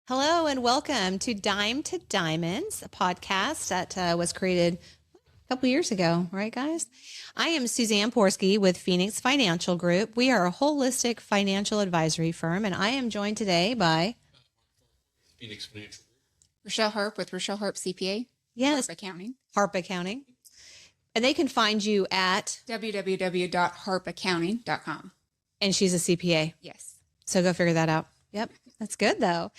Hello and welcome to Dime to Diamonds, a podcast that was created a couple years ago, right, guys? I am Suzanne Porske with Phoenix Financial Group. We are a holistic financial advisory firm, and I am joined today by Phoenix Financial Group. Rachelle Harp with Rachelle Harp CPA. yes, Harp Accounting. Harp Accounting. And they can find you at, www.harpaccounting.com. and she's a CPA. Yes. So go figure that out. Yep, that's good though.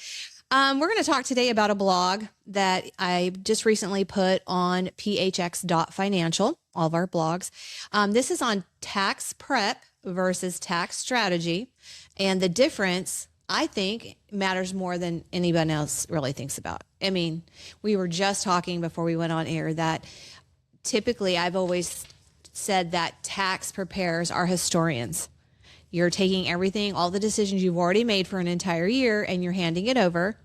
We're going to talk today about a blog that I just recently put on phx.financial, all of our blogs. This is on tax prep versus tax strategy. And the difference, I think, matters more than anyone else really thinks about. I mean, we were just talking before we went on air that typically I've always said that tax preparers are historians. You're taking everything, all the decisions you've already made for an entire year, and you're handing it over.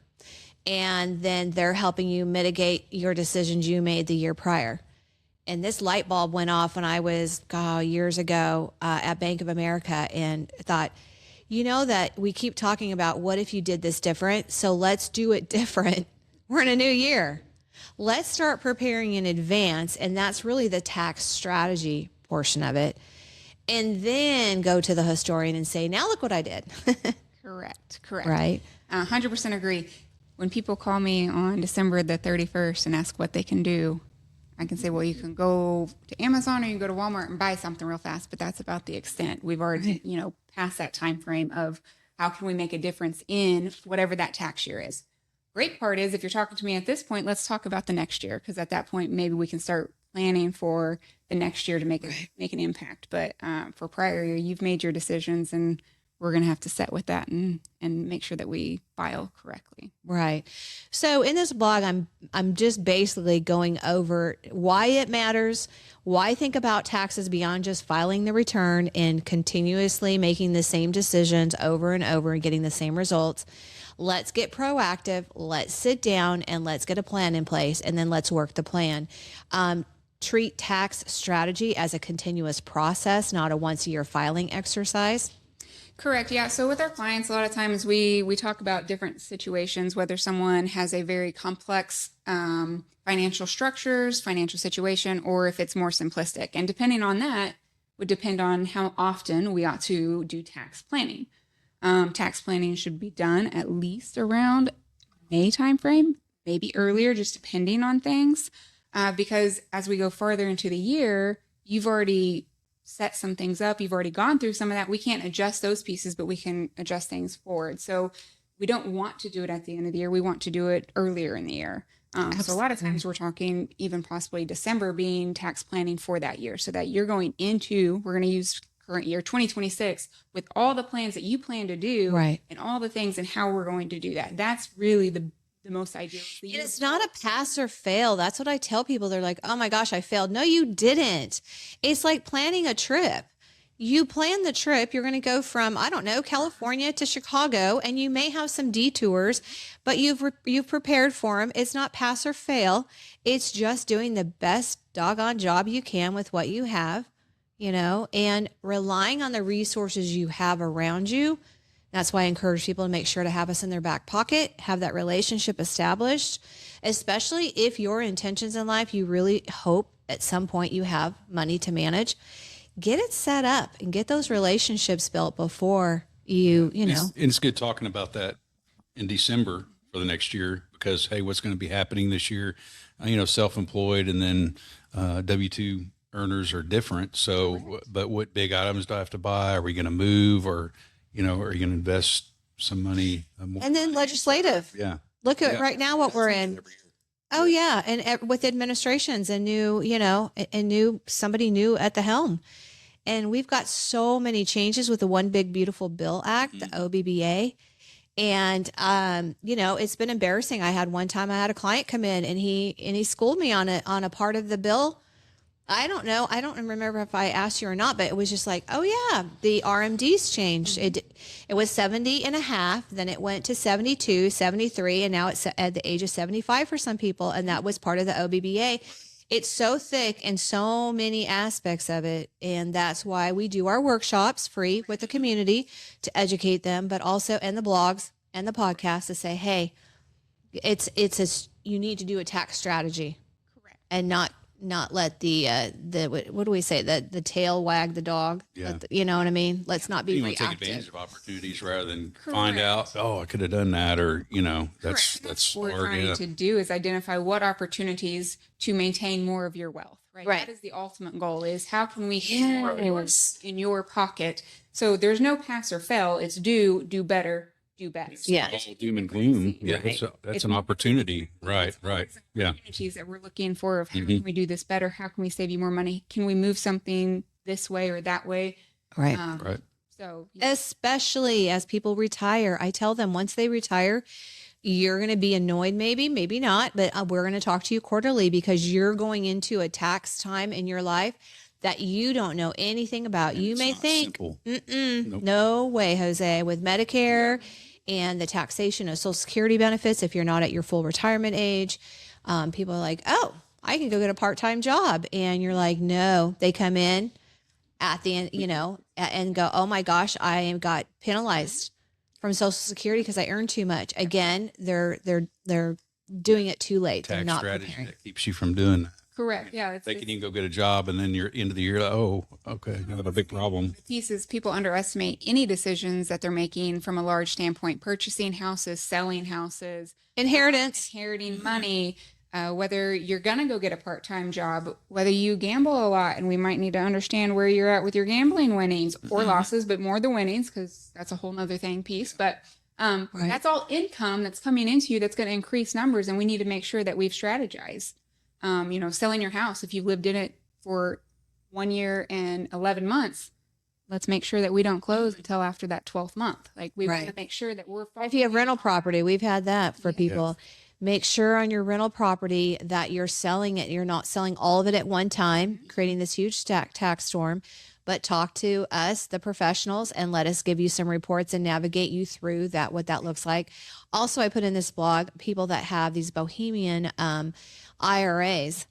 And then they're helping you mitigate your decisions you made the year prior. And this light bulb went off when I was, years ago at Bank of America, and thought, you know that we keep talking about what if you did this different? So let's do it different. We're in a new year. Let's start preparing in advance. And that's really the tax strategy portion of it. And then go to the historian and say, now look what I did. Correct. Right. 100% agree. When people call me on December the 31st and ask what they can do, I can say, well, you can go to Amazon or you can go to Walmart and buy something real fast, but that's about the extent. We've already, passed that time frame of how can we make a difference in whatever that tax year is. Great part is, if you're talking to me at this point, let's talk about the next year, because at that point, maybe we can start planning for the next year to make an impact. But for prior year, you've made your decisions, and we're going to have to set with that and make sure that we file correctly. Right. So in this blog, I'm just basically going over why it matters, why think about taxes beyond just filing the return and continuously making the same decisions over and over and getting the same results. Let's get proactive. Let's sit down and let's get a plan in place, and then let's work the plan. Treat tax strategy as a continuous process, not a once-a-year filing exercise. Correct. Yeah. So with our clients, a lot of times we talk about different situations, whether someone has a very complex financial structures, financial situation, or if it's more simplistic. And depending on that would depend on how often we ought to do tax planning. Tax planning should be done at least around May timeframe, maybe earlier, just depending on things. Because as we go farther into the year, you've already set some things up. You've already gone through some of that. We can't adjust those pieces, but we can adjust things forward. So we don't want to do it at the end of the year. We want to do it earlier in the year. So a lot of times we're talking even possibly December being tax planning for that year, so that you're going into, we're going to use current year 2026 with all the plans that you plan to do, right, and all the things and how we're going to do that. That's really the most ideal. It's not a pass or fail. That's what I tell people. They're like, oh my gosh, I failed. No, you didn't. It's like planning a trip. You plan the trip. You're going to go from, I don't know, California to Chicago, and you may have some detours, but you've prepared for them. It's not pass or fail. It's just doing the best doggone job you can with what you have, and relying on the resources you have around you. That's why I encourage people to make sure to have us in their back pocket, have that relationship established, especially if your intentions in life, you really hope at some point you have money to manage. Get it set up and get those relationships built before you know. And it's good talking about that in December for the next year, because, hey, what's going to be happening this year? Self-employed and then W-2 earners are different. So, but what big items do I have to buy? Are we going to move, or are you going to invest some money? And then legislative. Yeah. Look at right now what we're in. Oh yeah. And with administrations and somebody new at the helm. And we've got so many changes with the One Big Beautiful Bill Act, the OBBA. And, it's been embarrassing. I had a client come in and he schooled me on a part of the bill. I don't know. I don't remember if I asked you or not, but it was just like, oh yeah, the RMDs changed. It was 70 and a half. Then it went to 72, 73. And now it's at the age of 75 for some people. And that was part of the OBBA. It's so thick and so many aspects of it. And that's why we do our workshops free with the community to educate them, but also in the blogs and the podcast to say, hey, you need to do a tax strategy Correct. and not let the what do we say, the tail wag the dog. Yeah. You know what I mean? Let's not be You want to take advantage reactive. of opportunities rather than Correct. find out, oh, I could have done that, or that's Correct. What we're hard. trying Yeah. to do is identify what opportunities to maintain more of your wealth, right? Right. That is the ultimate goal, is how can we get more of yours in your pocket? So there's no pass or fail. It's do better, do best. Yeah. All doom and gloom. Yeah, Right. that's an opportunity. Right. Yeah. Opportunities that we're looking for of how can we do this better? How can we save you more money? Can we move something this way or that way? Right. Right. So Especially as people retire. I tell them once they retire, you're going to be annoyed, maybe not, but we're going to talk to you quarterly because you're going into a tax time in your life that you don't know anything about. You It's may not think, simple. Nope. No way, Jose, with Medicare and the taxation of Social Security benefits, if you're not at your full retirement age, people are like, oh, I can go get a part-time job. And you're like, no, they come in at the end, and go, oh my gosh, I am got penalized from Social Security because I earned too much. Again, they're doing it too late. They're Tax not strategy preparing. that keeps you from doing that. correct. Yeah. They can even go get a job, and then you're into the year, like, oh, okay, I have a big problem. The piece is people underestimate any decisions that they're making from a large standpoint, purchasing houses, selling houses, Inheritance. inheriting money, whether you're going to go get a part-time job, whether you gamble a lot, and we might need to understand where you're at with your gambling winnings or losses, but more the winnings, because that's a whole nother thing piece. But that's all income that's coming into you that's going to increase numbers, and we need to make sure that we've strategized. Selling your house, if you've lived in it for 1 year and 11 months, let's make sure that we don't close until after that 12th month. Like we want to make sure that we're. If you have rental property, we've had that for people. Make sure on your rental property that you're selling it. You're not selling all of it at one time, creating this huge tax storm, but talk to us, the professionals, and let us give you some reports and navigate you through that, what that looks like. Also, I put in this blog, people that have these bohemian IRAs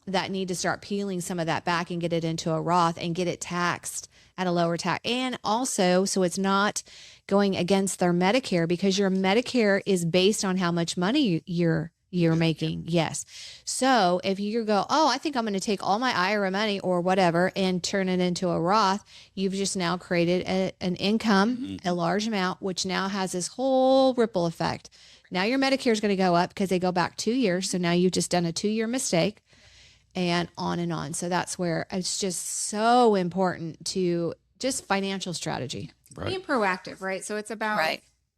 that need to start peeling some of that back and get it into a Roth and get it taxed at a lower tax. And also, so it's not going against their Medicare, because your Medicare is based on how much money you're making. Yes. So if you go, oh, I think I'm going to take all my IRA money or whatever and turn it into a Roth, you've just now created an income, a large amount, which now has this whole ripple effect. Now your Medicare is going to go up because they go back 2 years. So now you've just done a 2-year mistake, and on and on. So that's where it's just so important to just financial strategy. Right. Being proactive, right? So it's about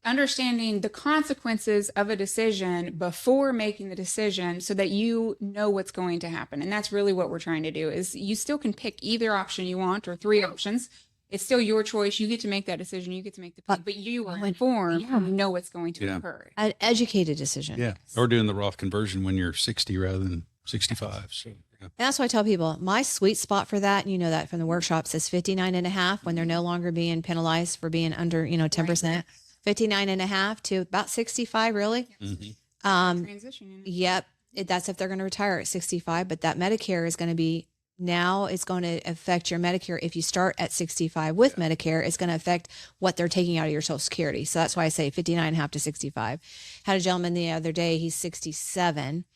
understanding the consequences of a decision before making the decision so that you know what's going to happen. And that's really what we're trying to do. Is you still can pick either option you want or 3 options. It's still your choice. You get to make that decision. You get to make the pick, but you are informed and you know what's going to occur. An educated decision. Yeah. Or doing the Roth conversion when you're 60 rather than 65. So And that's why I tell people my sweet spot for that, and you know that from the workshops, is 59 and a half when they're no longer being penalized for being under, 10%, 59 and a half to about 65, really. Transition. Yep. That's if they're going to retire at 65, but that Medicare is going to be, now it's going to affect your Medicare. If you start at 65 with Medicare, it's going to affect what they're taking out of your Social Security. So that's why I say 59 and a half to 65. Had a gentleman the other day, he's 67.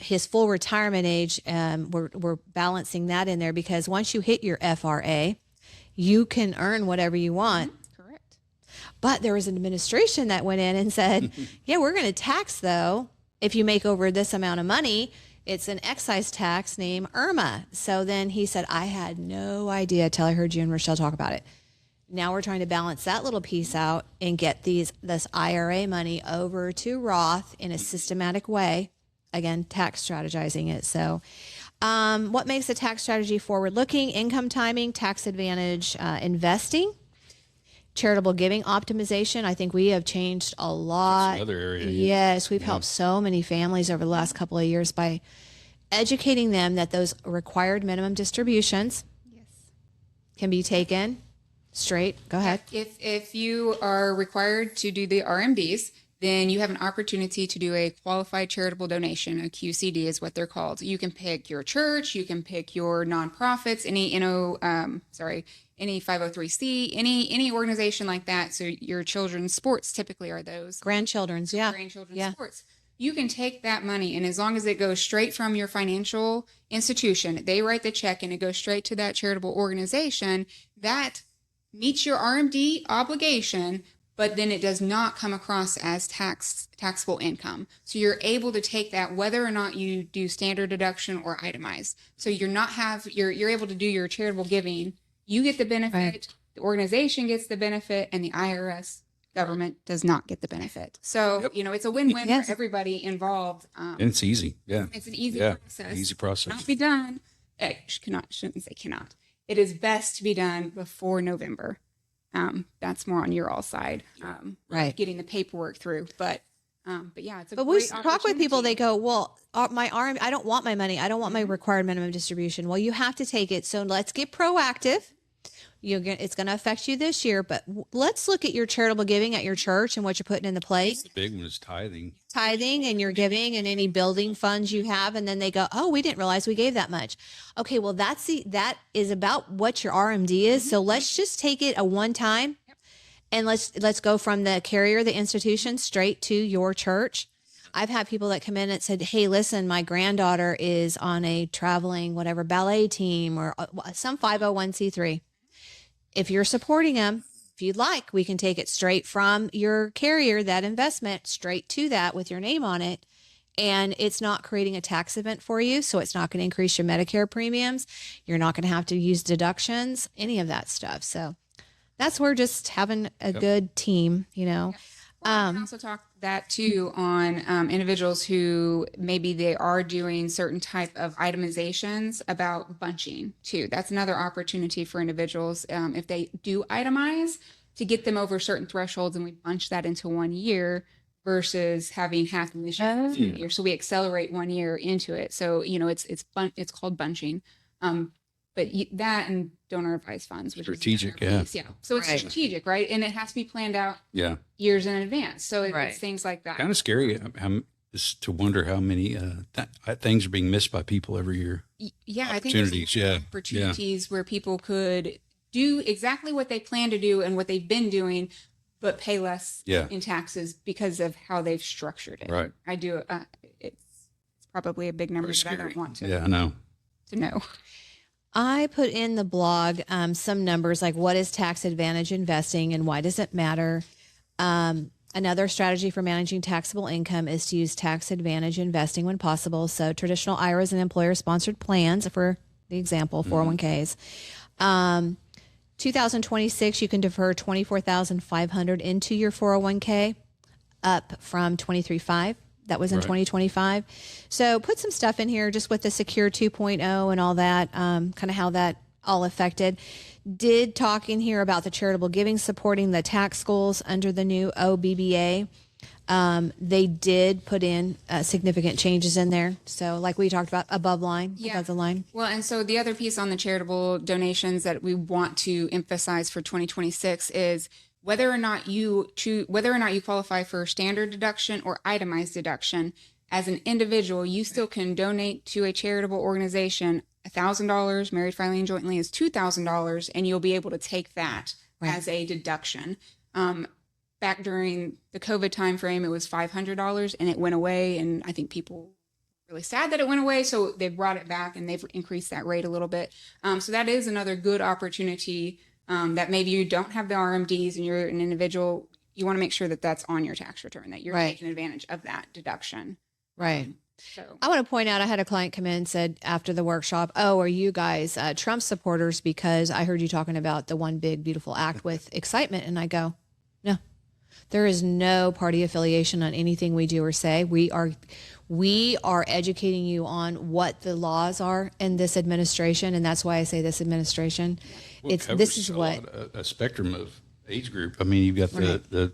His full retirement age, we're balancing that in there, because once you hit your FRA, you can earn whatever you want. Correct. But there was an administration that went in and said, yeah, we're going to tax, though, if you make over this amount of money. It's an excise tax named IRMA. So then he said, I had no idea till I heard you and Rachelle talk about it. Now we're trying to balance that little piece out and get this IRA money over to Roth in a systematic way. Again, tax strategizing it. So what makes a tax strategy forward-looking? Income timing, tax advantage, investing, charitable giving, optimization. I think we have changed a lot. That's another area. Yes, we've helped so many families over the last couple of years by educating them that those required minimum distributions can be taken straight. Go ahead. If you are required to do the RMDs, then you have an opportunity to do a qualified charitable donation. A QCD is what they're called. You can pick your church, you can pick your nonprofits, any 503c, any organization like that. So your children's sports typically are those. Grandchildren's, yeah. Grandchildren's sports. You can take that money, and as long as it goes straight from your financial institution, they write the check and it goes straight to that charitable organization, that meets your RMD obligation, but then it does not come across as taxable income. So you're able to take that whether or not you do standard deduction or itemized. So you're able to do your charitable giving. You get the benefit, right. The organization gets the benefit, and the IRS government does not get the benefit. So, it's a win-win for everybody involved. And it's easy. Yeah. It's an easy process. Easy process. Cannot be done. Shouldn't say cannot. It is best to be done before November. That's more on your all side. Right. Getting the paperwork through. But yeah, it's a But we talk with people, they go, well, I don't want my money. I don't want my required minimum distribution. Well, you have to take it. So let's get proactive. It's going to affect you this year, but let's look at your charitable giving at your church and what you're putting in the plate. The big one is tithing. Tithing and your giving and any building funds you have. And then they go, oh, we didn't realize we gave that much. Okay, well, that is about what your RMD is. So let's just take it a one time and let's go from the carrier, the institution, straight to your church. I've had people that come in and said, hey, listen, my granddaughter is on a traveling, whatever, ballet team or some 501c3. If you're supporting them, if you'd like, we can take it straight from your carrier, that investment, straight to that with your name on it. And it's not creating a tax event for you. So it's not going to increase your Medicare premiums. You're not going to have to use deductions, any of that stuff. So that's where just having a good team, I also talk that too on individuals who maybe they are doing certain type of itemizations about bunching too. That's another opportunity for individuals if they do itemize to get them over certain thresholds, and we bunch that into 1 year versus having half of this year. So we accelerate 1 year into it. So it's called bunching. But that and donor advised funds, which strategic, is So it's strategic, right? And it has to be planned out years in advance. So it's things like that. Kind of scary is to wonder how many things are being missed by people every year. Yeah, I think there's opportunities where people could do exactly what they plan to do and what they've been doing, but pay less in taxes because of how they've structured it. Right. I do. It's probably a big number that I don't want to. Yeah, I know. To know. I put in the blog some numbers like what is tax advantage investing and why does it matter? Another strategy for managing taxable income is to use tax advantage investing when possible. So traditional IRAs and employer-sponsored plans, for the example, 401ks. 2026, you can defer $24,500 into your 401k, up from $23,500. That was in 2025. So put some stuff in here just with the Secure 2.0 and all that, kind of how that all affected. Did talk in here about the charitable giving supporting the tax goals under the new OBBA. They did put in significant changes in there. So like we talked about, above the line. Well, and so the other piece on the charitable donations that we want to emphasize for 2026 is whether or not you qualify for standard deduction or itemized deduction. As an individual, you still can donate to a charitable organization $1,000. Married, filing jointly is $2,000, and you'll be able to take that as a deduction. Back during the COVID timeframe, it was $500, and it went away. And I think people were really sad that it went away, so they brought it back and they've increased that rate a little bit. So that is another good opportunity. That maybe you don't have the RMDs and you're an individual, you want to make sure that that's on your tax return, that you're taking advantage of that deduction. Right. So I want to point out, I had a client come in and said after the workshop, oh, are you guys Trump supporters? Because I heard you talking about the One Big Beautiful Act with excitement. And I go, no, there is no party affiliation on anything we do or say. We are educating you on what the laws are in this administration. And that's why I say this administration. Well, this is what a spectrum of age group. I mean, you've got the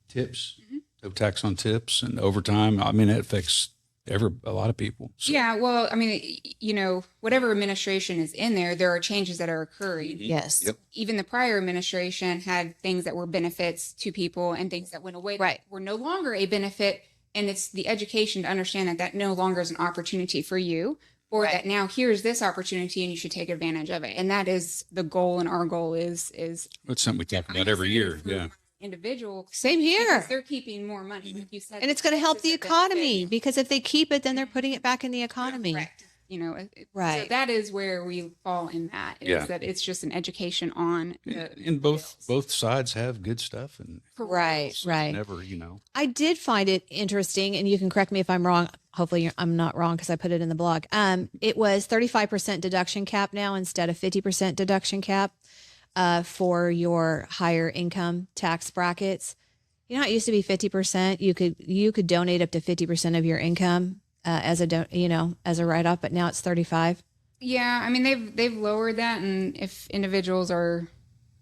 tips, no tax on tips and overtime. I mean, that affects a lot of people. So, Yeah, well, I mean, whatever administration is in there, there are changes that are occurring. Yes. Yep. Even the prior administration had things that were benefits to people and things that went away Right. that were no longer a benefit. And it's the education to understand that that no longer is an opportunity for you, or Right. that now here's this opportunity and you should take advantage of it. And that is the goal. And our goal is it's something we talk about every year. Yeah. Individual. Same here. Because they're keeping more money, like you said. And it's going to help this the is a benefit. economy, because if they keep it, then they're putting it back in the economy. Correct. Right. So that is where we fall in that, is Yeah. that it's just an education on And both sides have good stuff, and Right. it's Right. never, I did find it interesting, and you can correct me if I'm wrong. Hopefully I'm not wrong, because I put it in the blog. It was 35% deduction cap now instead of 50% deduction cap for your higher income tax brackets. You know, it used to be 50%. You could donate up to 50% of your income as a write off, but now it's 35. Yeah, I mean they've lowered that, and if individuals are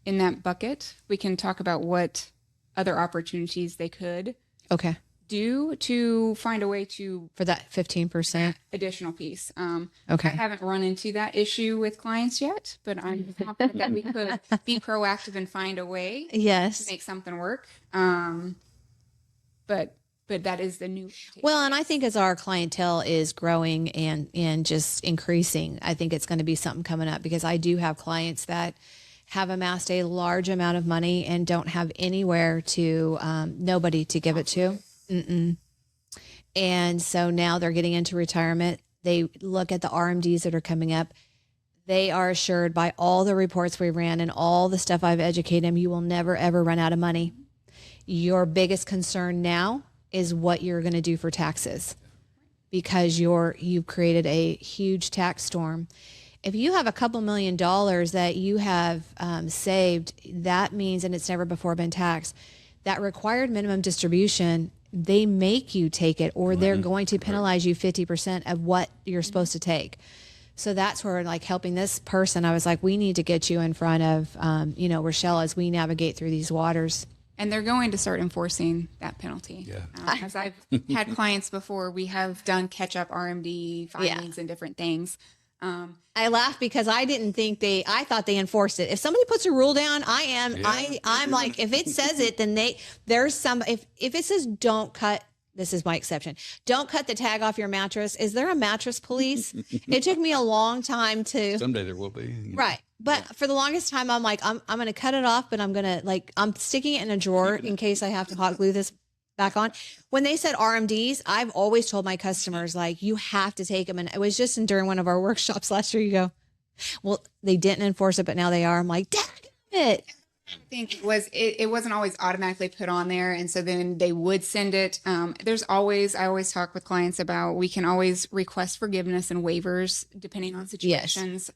in that bucket, we can talk about what other opportunities they could Okay. do to find a way to For that 15%. additional piece. Okay. I haven't run into that issue with clients yet, but I'm confident that we could be proactive and find a way to Yes. make something work. But that is the new. Well, and I think as our clientele is growing and just increasing, I think it's going to be something coming up, because I do have clients that have amassed a large amount of money and don't have anywhere to, nobody to give it to. Mm-mm. And so now they're getting into retirement. They look at the RMDs that are coming up. They are assured by all the reports we ran and all the stuff I've educated them, you will never, ever run out of money. Your biggest concern now is what you're going to do for taxes, because you've created a huge tax storm. If you have a couple $1 million that you have saved, that means, and it's never before been taxed, that required minimum distribution, they make you take it, or they're going to penalize you 50% of what you're supposed to take. So that's where, like, helping this person, I was like, we need to get you in front of, Rachelle, as we navigate through these waters. And they're going to start enforcing that penalty. Yeah. As I've had clients before, we have done catch-up RMD filings and different things. I laugh because I didn't think I thought they enforced it. If somebody puts a rule down, I'm like, if it says it, then if it says don't cut, this is my exception, don't cut the tag off your mattress. Is there a mattress police? It took me a long time to. Someday there will be. Right. But for the longest time, I'm like, I'm going to cut it off, but I'm sticking it in a drawer in case I have to hot glue this back on. When they said RMDs, I've always told my customers, like, you have to take them. And it was just during one of our workshops last year, you go, well, they didn't enforce it, but now they are. I'm like, dang it. I think it wasn't always automatically put on there, and so then they would send it. I always talk with clients about, we can always request forgiveness and waivers depending on situations.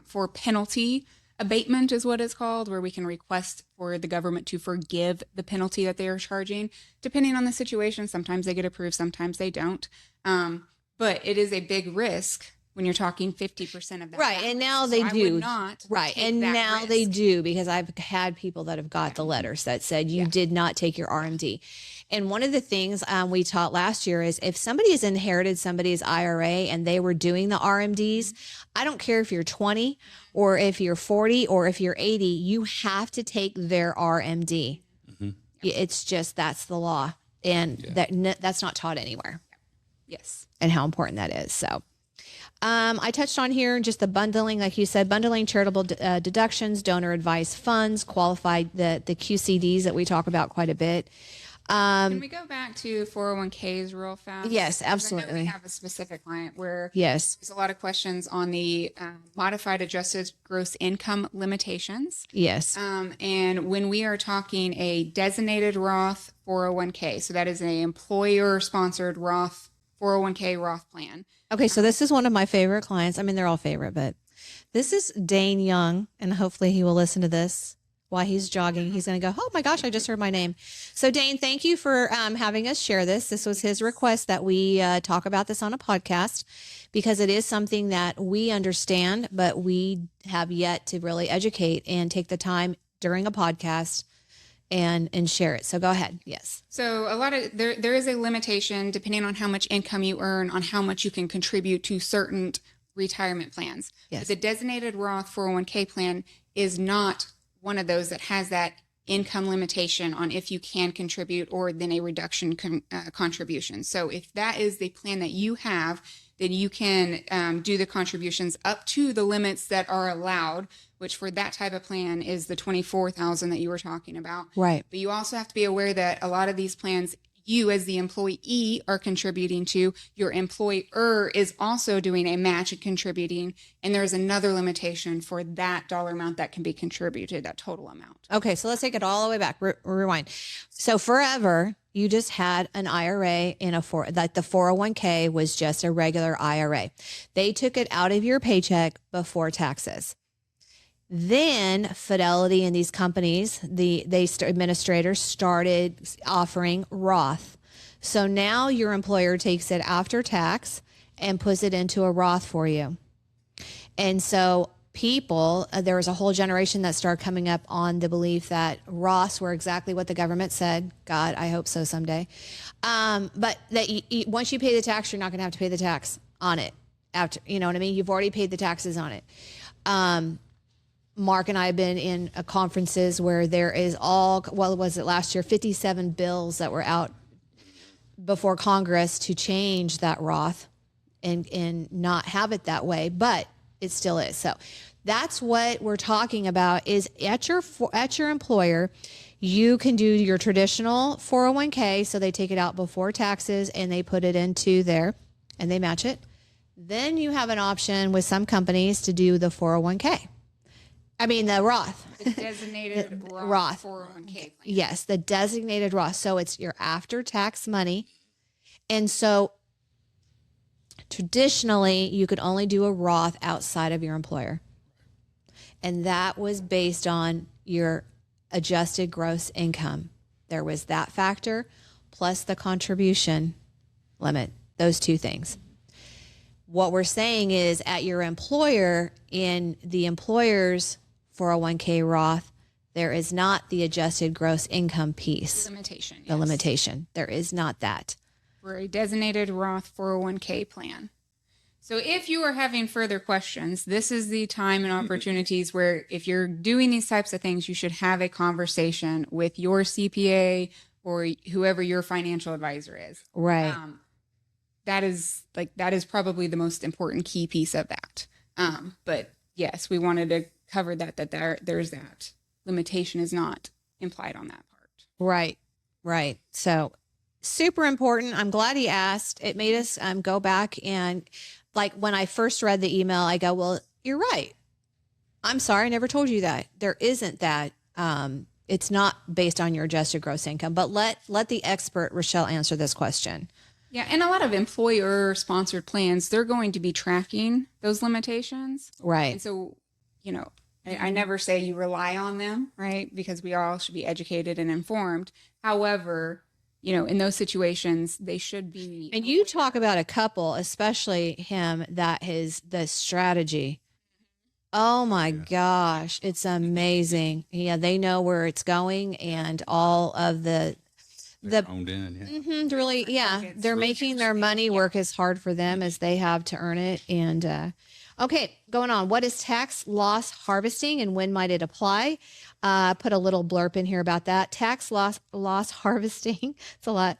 For penalty abatement is what it's called, where we can request for the government to forgive the penalty that they are charging, depending on the situation. Sometimes they get approved, sometimes they don't. But it is a big risk when you're talking 50% of that. Right. And now they I do. would not Right. take And that now risk. they do, because I've had people that have got the letters that said you did not take your RMD. And one of the things we taught last year is, if somebody has inherited somebody's IRA and they were doing the RMDs, I don't care if you're 20 or if you're 40 or if you're 80, you have to take their RMD. Mm-hmm. It's just, that's the law. And that's not taught anywhere. Yes. And how important that is. So I touched on here just the bundling, like you said, bundling charitable deductions, donor advised funds, qualified, the QCDs that we talk about quite a bit. Can we go back to 401ks real fast? Yes, 'Cause I know absolutely. we have a specific client where Yes. there's a lot of questions on the modified adjusted gross income limitations. Yes. And when we are talking a designated Roth 401k, so that is an employer sponsored Roth 401k Roth plan. Okay. So this is one of my favorite clients. I mean, they're all favorite, but this is Dane Young, and hopefully he will listen to this while he's jogging. He's going to go, oh my gosh, I just heard my name. So Dane, thank you for having us share this. This was his request that we talk about this on a podcast, because it is something that we understand, but we have yet to really educate and take the time during a podcast and share it. So go ahead. Yes. So there is a limitation depending on how much income you earn on how much you can contribute to certain retirement plans. Yes. But the designated Roth 401k plan is not one of those that has that income limitation on if you can contribute or then a reduction contribution. So if that is the plan that you have, then you can do the contributions up to the limits that are allowed, which for that type of plan is the 24,000 that you were talking about. Right. But you also have to be aware that a lot of these plans, you as the employee are contributing to, your employer is also doing a match and contributing, and there's another limitation for that dollar amount that can be contributed, that total amount. Okay, so let's take it all the way back. Rewind. So forever, you just had an IRA in like the 401k was just a regular IRA. They took it out of your paycheck before taxes. Then Fidelity and these companies, administrators started offering Roth. So now your employer takes it after tax and puts it into a Roth for you. And so people, there was a whole generation that started coming up on the belief that Roths were exactly what the government said. God, I hope so someday. But that once you pay the tax, you're not going to have to pay the tax on it. After, you know what I mean? You've already paid the taxes on it. Mark and I have been in conferences where there is was it last year, 57 bills that were out before Congress to change that Roth and not have it that way, but it still is. So that's what we're talking about is at your employer, you can do your traditional 401k. So they take it out before taxes and they put it into there and they match it. Then you have an option with some companies to do the 401k. I mean, the Roth. The designated Roth 401k plan. Yes, the designated Roth. So it's your after-tax money. And so traditionally, you could only do a Roth outside of your employer. And that was based on your adjusted gross income. There was that factor plus the contribution limit, those two things. What we're saying is at your employer, in the employer's 401k Roth, there is not the adjusted gross income piece. Limitation. The limitation. There is not that. For a designated Roth 401k plan. So if you are having further questions, this is the time and opportunities where if you're doing these types of things, you should have a conversation with your CPA or whoever your financial advisor is. Right. That is probably the most important key piece of that. But yes, we wanted to cover that there's that limitation is not implied on that part. Right. So super important. I'm glad he asked. It made us go back and like when I first read the email, I go, well, you're right. I'm sorry. I never told you that. There isn't that. It's not based on your adjusted gross income, but let the expert Rachelle answer this question. Yeah. And a lot of employer sponsored plans, they're going to be tracking those limitations. Right. And so, I never say you rely on them, right? Because we all should be educated and informed. However, in those situations, they should be. And you talk about a couple, especially him, that is the strategy. Oh my gosh, it's amazing. Yeah, they know where it's going and all of the honed in, really, yeah, they're making their money work as hard for them as they have to earn it. And okay, going on. What is tax loss harvesting and when might it apply? Put a little blurb in here about that. Tax loss harvesting, it's a lot,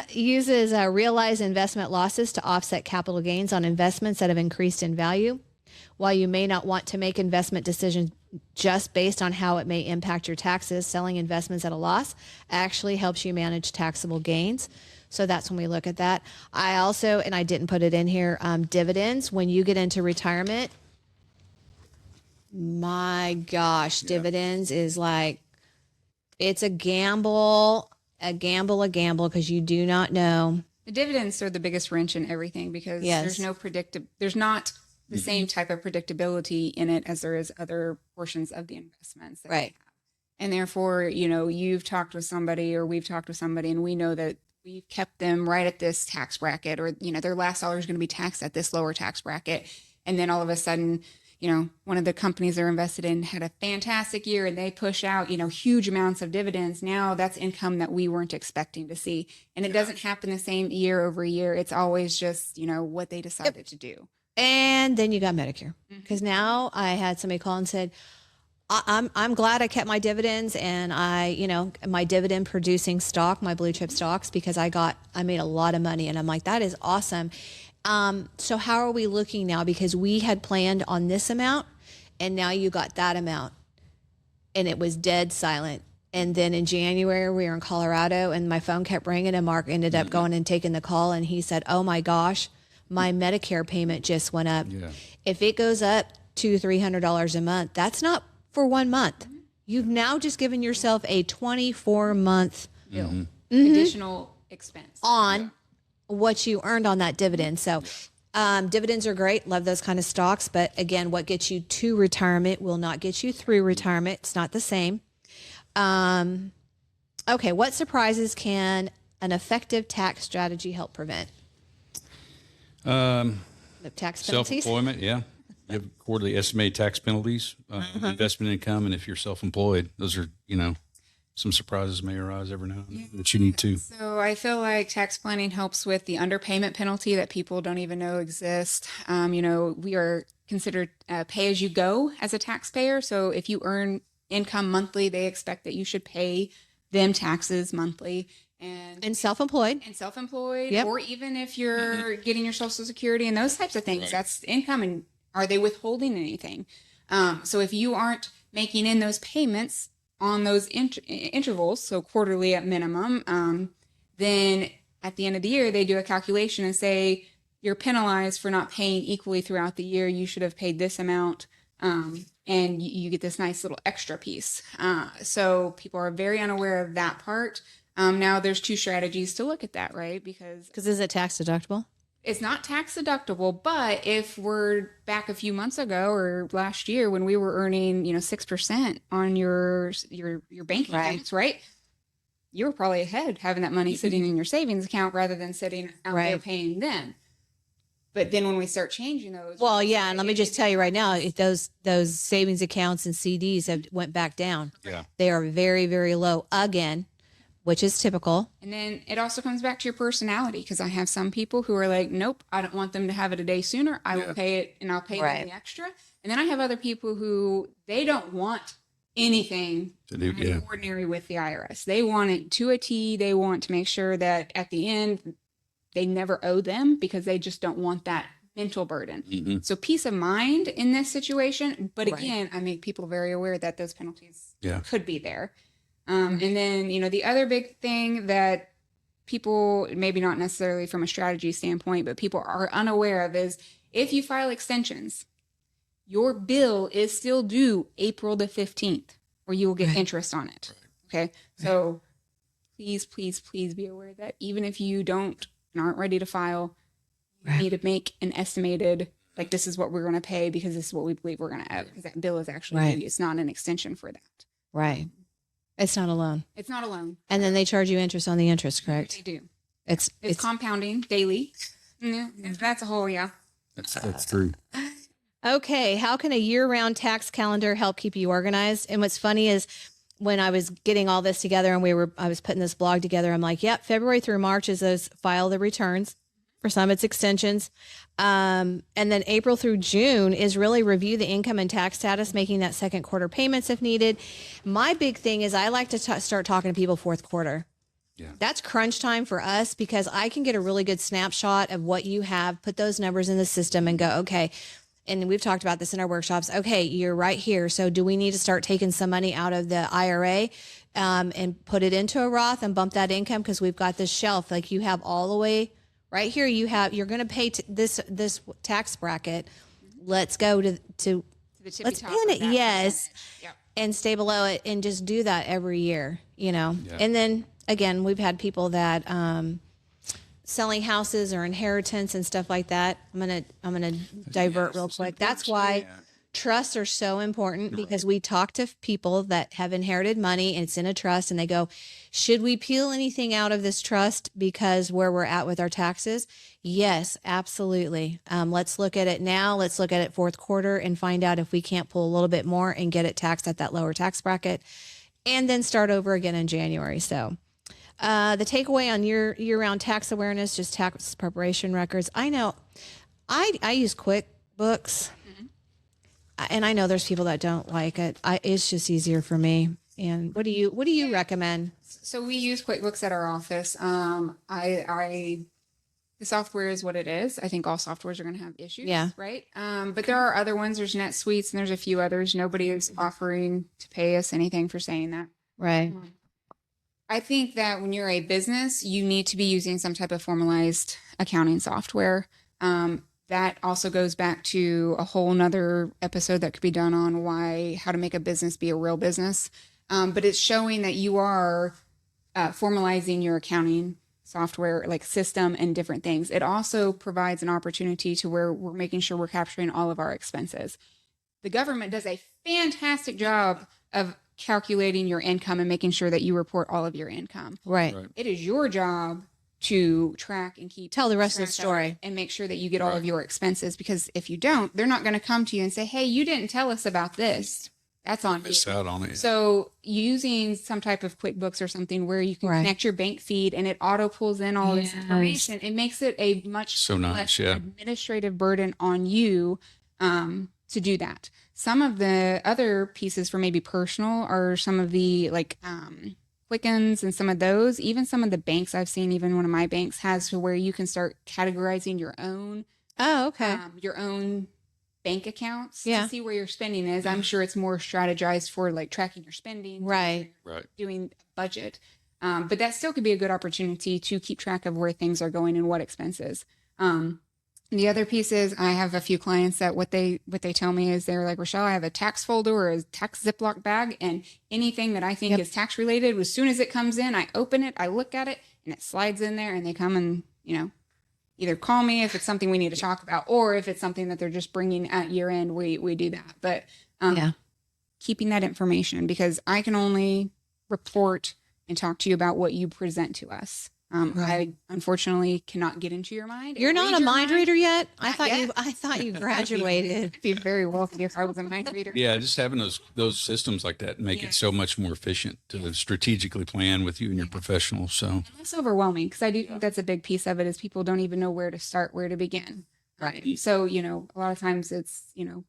uses realized investment losses to offset capital gains on investments that have increased in value. While you may not want to make investment decisions just based on how it may impact your taxes, selling investments at a loss actually helps you manage taxable gains. So that's when we look at that. I also, and I didn't put it in here, dividends. When you get into retirement, my gosh, dividends is like, it's a gamble, because you do not know. The dividends are the biggest wrench in everything because there's not the same type of predictability in it as there is other portions of the investments. That we have. And therefore, you've talked with somebody or we've talked with somebody and we know that we've kept them right at this tax bracket or, their last dollar is going to be taxed at this lower tax bracket. And then all of a sudden, one of the companies they're invested in had a fantastic year and they push out, huge amounts of dividends. Now that's income that we weren't expecting to see. And it doesn't happen the same year over year. It's always just, what they decided to do. And then you got Medicare, because now I had somebody call and said, I'm glad I kept my dividends and my dividend producing stock, my blue chip stocks, because I made a lot of money. And I'm like, that is awesome. So how are we looking now? Because we had planned on this amount and now you got that amount, and it was dead silent. And then in January, we were in Colorado and my phone kept ringing and Mark ended up going and taking the call. And he said, oh my gosh, my Medicare payment just went up. Yeah. If it goes up $200-$300 a month, that's not for 1 month. You've now just given yourself a 24-month additional expense on what you earned on that dividend. So dividends are great. Love those kind of stocks. But again, what gets you to retirement will not get you through retirement. It's not the same. Okay. What surprises can an effective tax strategy help prevent? The tax penalties? Self-employment, yeah. You have quarterly estimated tax penalties, investment income, and if you're self-employed, those are, some surprises may arise every now and then that you need to. So I feel like tax planning helps with the underpayment penalty that people don't even know exists. We are considered pay-as-you-go as a taxpayer. So if you earn income monthly, they expect that you should pay them taxes monthly. And self-employed. Yep. Or even if you're getting your Social Security and those types of things, that's income. And are they withholding anything? So if you aren't making in those payments on those intervals, so quarterly at minimum, then at the end of the year, they do a calculation and say, you're penalized for not paying equally throughout the year. You should have paid this amount. And you get this nice little extra piece. So people are very unaware of that part. Now there's two strategies to look at that, right? Because is it tax deductible? It's not tax deductible, but if we're back a few months ago or last year when we were earning, 6% on your bank accounts, right? You were probably ahead having that money sitting in your savings account rather than sitting out there paying them. But then when we start changing those, well, yeah, and let me just tell you right now, those savings accounts and CDs have went back down. Yeah, they are very, very low again, which is typical. And then it also comes back to your personality, because I have some people who are like, nope, I don't want them to have it a day sooner. I will pay it, and I'll pay them the extra. And then I have other people who they don't want anything ordinary with the IRS. They want it to a T. They want to make sure that at the end they never owe them, because they just don't want that mental burden. So peace of mind in this situation. But again, I make people very aware that those penalties could be there. And then, the other big thing that people, maybe not necessarily from a strategy standpoint, but people are unaware of is if you file extensions, your bill is still due April the 15th, or you will get interest on it. Okay. So please, please, please be aware that even if you don't and aren't ready to file, you need to make an estimated, like, this is what we're going to pay because this is what we believe we're going to owe, because that bill is actually due. It's not an extension for that. Right. It's not a loan. It's not a loan. And then they charge you interest on the interest, correct? They do. It's compounding daily. Yeah, that's a whole, That's true. Okay. How can a year-round tax calendar help keep you organized? And what's funny is when I was getting all this together and I was putting this blog together, I'm like, yep, February through March is those file the returns. For some, it's extensions. And then April through June is really review the income and tax status, making that second quarter payments if needed. My big thing is I like to start talking to people fourth quarter. Yeah. That's crunch time for us, because I can get a really good snapshot of what you have, put those numbers in the system and go, okay. And we've talked about this in our workshops. Okay, you're right here. So do we need to start taking some money out of the IRA and put it into a Roth and bump that income? Because we've got this shelf, like you have all the way right here. You're going to pay this tax bracket. Let's go to let's pin it. Yes. Yep. And stay below it and just do that every year, And then again, we've had people that, selling houses or inheritance and stuff like that. I'm gonna divert real quick. That's why Trusts are so important because we talk to people that have inherited money and it's in a trust and they go, should we peel anything out of this trust because where we're at with our taxes? Yes, absolutely. Let's look at it now. Let's look at it fourth quarter and find out if we can't pull a little bit more and get it taxed at that lower tax bracket and then start over again in January. So the takeaway on year-round tax awareness, just tax preparation records. I know I use QuickBooks. And I know there's people that don't like it. It's just easier for me. And what do you recommend? So we use QuickBooks at our office. The software is what it is. I think all softwares are going to have issues, Yeah. right? But there are other ones. There's NetSuites and there's a few others. Nobody is offering to pay us anything for saying that. Right. I think that when you're a business, you need to be using some type of formalized accounting software. That also goes back to a whole nother episode that could be done on how to make a business be a real business. But it's showing that you are formalizing your accounting software, like system and different things. It also provides an opportunity to where we're making sure we're capturing all of our expenses. The government does a fantastic job of calculating your income and making sure that you report all of your income. Right. It is your job to track and Tell the rest of the story and make sure that you get all of your expenses, because if you don't, they're not going to come to you and say, hey, you didn't tell us about this. That's on you. Miss out on it. So using some type of QuickBooks or something where you can connect your bank feed and it auto pulls in all this information, it makes it a much less administrative burden on you to do that. Some of the other pieces for maybe personal are some of the Quickens and some of those, even some of the banks I've seen, even one of my banks has to where you can start categorizing your own. Oh, okay. Your own bank accounts Yeah. to see where your spending is. I'm sure it's more strategized for like tracking your spending. Right. Doing budget. But that still could be a good opportunity to keep track of where things are going and what expenses. The other piece is I have a few clients that what they tell me is they're like, Rachelle, I have a tax folder or a tax Ziploc bag, and anything that I think is tax related, as soon as it comes in, I open it, I look at it, and it slides in there, and they come and, either call me if it's something we need to talk about, or if it's something that they're just bringing at year end, we do that. But keeping that information, because I can only report and talk to you about what you present to us. I unfortunately cannot get into your mind. You're not a mind reader yet? I thought you I'd graduated. be very wealthy if I was a mind reader. Yeah, just having those systems like that make it so much more efficient to strategically plan with you and your professionals. So it's overwhelming, because I do think that's a big piece of it is people don't even know where to start, where to begin. Right. So, a lot of times it's,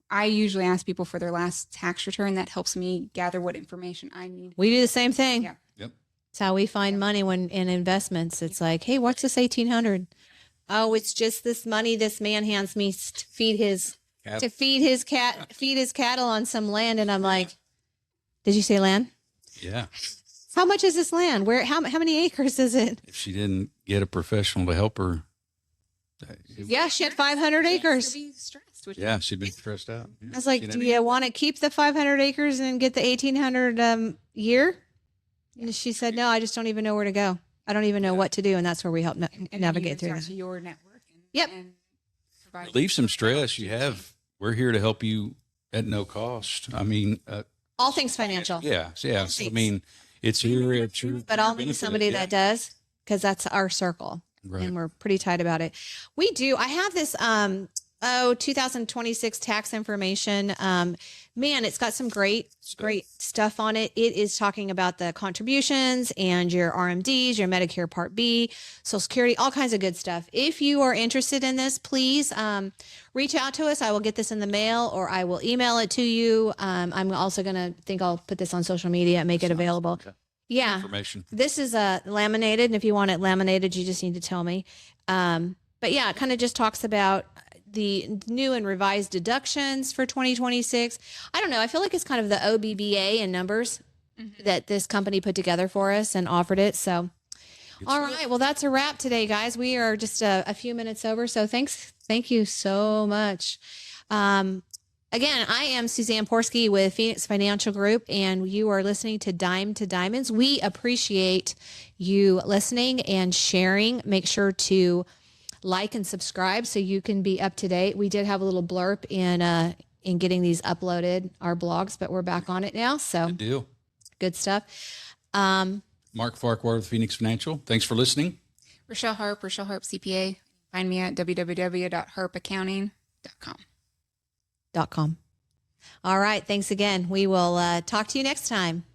I usually ask people for their last tax return. That helps me gather what information I need. We do the same thing. Yeah. It's how we find money when in investments. It's like, hey, what's this 1,800? Oh, it's just this money this man hands me to feed his cattle on some land. And I'm like, did you say land? Yeah. How much is this land? How many acres is it? If she didn't get a professional to help her. Yeah, she had 500 acres. Yeah, she'd been stressed out. Yeah. I was like, do you want to keep the 500 acres and get the 1,800 year? And she said, no, I just don't even know where to go. I don't even know what to do. And that's where we help navigate through that. Your network. And Relieve some stress. We're here to help you at no cost. I mean, all things financial. Yeah. So, I mean, it's your but I'll need somebody that does, because that's our circle. Right. And we're pretty tight about it. We do. I have this 2026 tax information. Man, it's got some great stuff on it. It is talking about the contributions and your RMDs, your Medicare Part B, Social Security, all kinds of good stuff. If you are interested in this, please reach out to us. I will get this in the mail, or I will email it to you. I'm also I'll put this on social media and make it available. Okay. Yeah. Information. This is laminated. And if you want it laminated, you just need to tell me. But yeah, it kind of just talks about the new and revised deductions for 2026. I don't know. I feel like it's kind of the OBBA in numbers that this company put together for us and offered it. So, all right. Well, that's a wrap today, guys. We are just a few minutes over. So thank you so much. Again, I am Suzanne Porske with Phoenix Financial Group, and you are listening to Dime to Diamonds. We appreciate you listening and sharing. Make sure to like and subscribe so you can be up to date. We did have a little blurb in in getting these uploaded, our blogs, but we're back on it now. So Good deal. good stuff. Mark Farquhar with Phoenix Financial. Thanks for listening. Rachelle Harp CPA. Find me at www.harpaccounting.com. .com. All right. Thanks again. We will talk to you next time.